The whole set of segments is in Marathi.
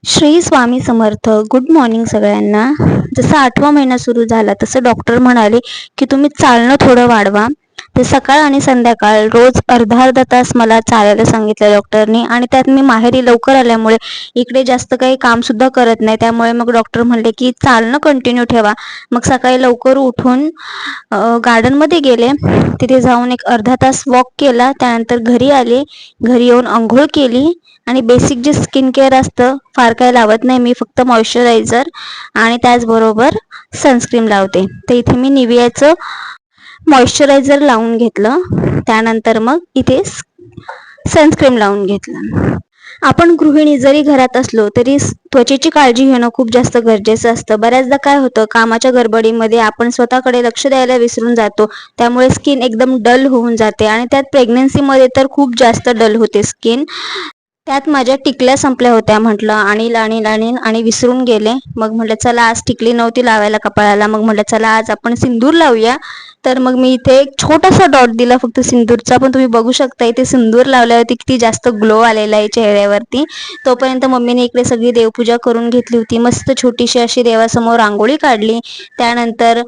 श्री स्वामी समर्थ. गुड मॉर्निंग सगळ्यांना. जसा 8वा महिना सुरू झाला तसं डॉक्टर म्हणाले की तुम्ही चालणं थोडं वाढवा. ते सकाळ आणि संध्याकाळ रोज अर्धा अर्धा तास मला चालायला सांगितलं डॉक्टरनी. आणि त्यात मी माहेरी लवकर आल्यामुळे इकडे जास्त काही काम सुद्धा करत नाही, त्यामुळे मग डॉक्टर म्हणले की चालणं कंटिन्यू ठेवा. मग सकाळी लवकर उठून गार्डनमध्ये गेले. तिथे जाऊन एक अर्धा तास वॉक केला. त्यानंतर घरी आले. घरी येऊन आंघोळ केली आणि बेसिक जे स्किन केअर असतं, फार काय लावत नाही मी, फक्त मॉइश्चरायझर आणि त्याचबरोबर सनस्क्रीन लावते. तर इथे मी निवियाचं मॉइश्चरायझर लावून घेतलं. त्यानंतर मग इथे सनस्क्रीन लावून घेतलं. आपण गृहिणी जरी घरात असलो तरी त्वचेची काळजी घेणं खूप जास्त गरजेचं असतं. बऱ्याचदा काय होतं, कामाच्या गडबडीमध्ये आपण स्वतःकडे लक्ष द्यायला विसरून जातो. त्यामुळे स्किन एकदम डल होऊन जाते आणि त्यात प्रेग्नन्सीमध्ये तर खूप जास्त डल होते स्किन. त्यात माझ्या टिकल्या संपल्या होत्या. म्हटलं आणि विसरून गेले. मग म्हटलं चला, आज टिकली नव्हती लावायला कपाळाला. मग म्हटलं चला आज आपण सिंदूर लावूया. तर मग मी इथे एक छोटासा डॉट दिला फक्त सिंदूरचा, पण तुम्ही बघू शकता इथे सिंदूर लावल्यावरती किती जास्त ग्लो आलेला आहे चेहऱ्यावरती. तोपर्यंत मम्मीने इकडे सगळी देवपूजा करून घेतली होती. मस्त छोटीशी अशी देवासमोर रांगोळी काढली. त्यानंतर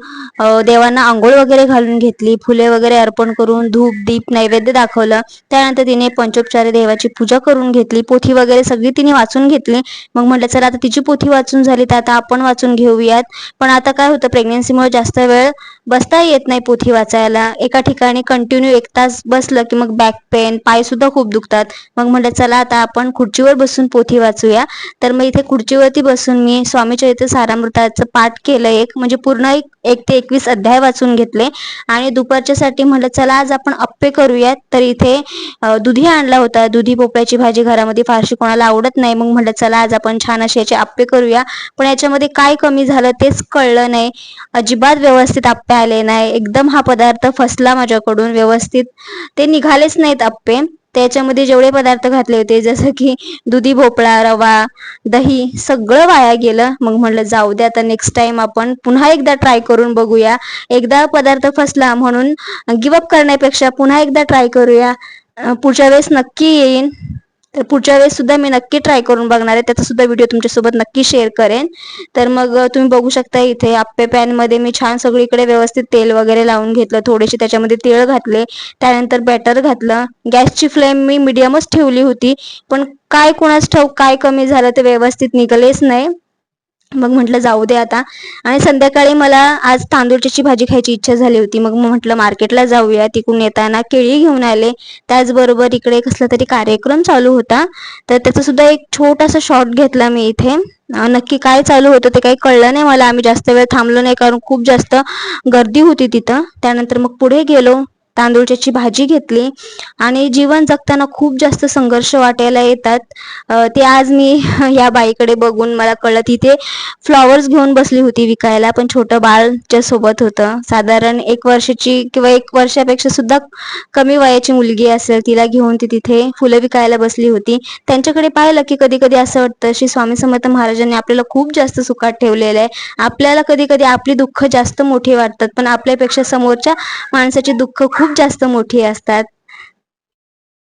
देवांना आंघोळ वगैरे घालून घेतली. फुले वगैरे अर्पण करून धूप दीप नैवेद्य दाखवलं. त्यानंतर तिने पंचोपचारे देवाची पूजा करून घेतली. पोथी वगैरे सगळी तिने वाचून घेतली. मग म्हटलं चला, आता तिची पोथी वाचून झाली तर आता आपण वाचून घेऊयात. पण आता काय होतं, प्रेग्नन्सीमुळे जास्त वेळ बसता येत नाही पोथी वाचायला. एका ठिकाणी कंटिन्यू 1 तास बसलं की मग बॅक पेन, पाय सुद्धा खूप दुखतात. मग म्हटलं चला आता आपण खुर्चीवर बसून पोथी वाचूया. तर मग इथे खुर्चीवरती बसून मी स्वामी चरित्र सारामृताचं पाठ केलं. म्हणजे पूर्ण 1 ते 21 अध्याय वाचून घेतले. आणि दुपारच्यासाठी म्हटलं चला आज आपण अप्पे करूयात. तर इथे दुधी आणला होता. दुधी भोपळ्याची भाजी घरामध्ये फारशी कोणाला आवडत नाही. मग म्हटलं चला आज आपण छान असे याचे अप्पे करूया. पण याच्यामध्ये काय कमी झालं तेच कळलं नाही. अजिबात व्यवस्थित अप्पे आले नाही. एकदम हा पदार्थ फसला माझ्याकडून. व्यवस्थित ते निघालेच नाहीत अप्पे. त्याच्यामध्ये जेवढे पदार्थ घातले होते, जसं की दुधी भोपळा, रवा, दही, सगळं वाया गेलं. मग म्हटलं जाऊ दे, आता नेक्स्ट टाइम आपण पुन्हा एकदा ट्राय करून बघूया. एकदा पदार्थ फसला म्हणून गिवअप करण्यापेक्षा पुन्हा एकदा ट्राय करूया. पुढच्या वेळेस नक्की येईन. तर पुढच्या वेळेस सुद्धा मी नक्की ट्राय करून बघणार आहे. त्याचा सुद्धा व्हिडिओ तुमच्यासोबत नक्की शेअर करेन. तर मग तुम्ही बघू शकता इथे आप्पे पॅनमध्ये मी छान सगळीकडे व्यवस्थित तेल वगैरे लावून घेतलं. थोडेसे त्याच्यामध्ये तीळ घातले. त्यानंतर बॅटर घातलं. गॅसची फ्लेम मी मिडियमच ठेवली होती. पण काय कुणास ठाऊक काय कमी झालं ते व्यवस्थित निघालेच नाही. मग म्हटलं जाऊ दे आता. आणि संध्याकाळी मला आज तांदूळची भाजी खायची इच्छा झाली होती. मग म्हटलं मार्केटला जाऊया. तिकडून येताना केळी घेऊन आले. त्याचबरोबर इकडे कसला तरी कार्यक्रम चालू होता, तर त्याचा सुद्धा एक छोटासा शॉर्ट घेतला मी इथे. नक्की काय चालू होतं ते काही कळलं नाही मला. आम्ही जास्त वेळ थांबलो नाही कारण खूप जास्त गर्दी होती तिथं. त्यानंतर मग पुढे गेलो. तांदूळची भाजी घेतली. आणि जीवन जगताना खूप जास्त संघर्ष वाटायला येतात. ते आज मी या बाईकडे बघून मला कळलं. तिथे फ्लॉवर्स घेऊन बसली होती विकायला, पण छोटं बाळच्या सोबत होतं. साधारण 1 वर्षाची किंवा 1 वर्षापेक्षा सुद्धा कमी वयाची मुलगी असेल. तिला घेऊन ती तिथे फुलं विकायला बसली होती. त्यांच्याकडे पाहिलं की कधी कधी असं वाटतं, श्री स्वामी समर्थ महाराजांनी आपल्याला खूप जास्त सुखात ठेवलेलं आहे. आपल्याला कधी कधी आपली दुःख जास्त मोठी वाटतात, पण आपल्यापेक्षा समोरच्या माणसाची दुःख खूप जास्त मोठी असतात.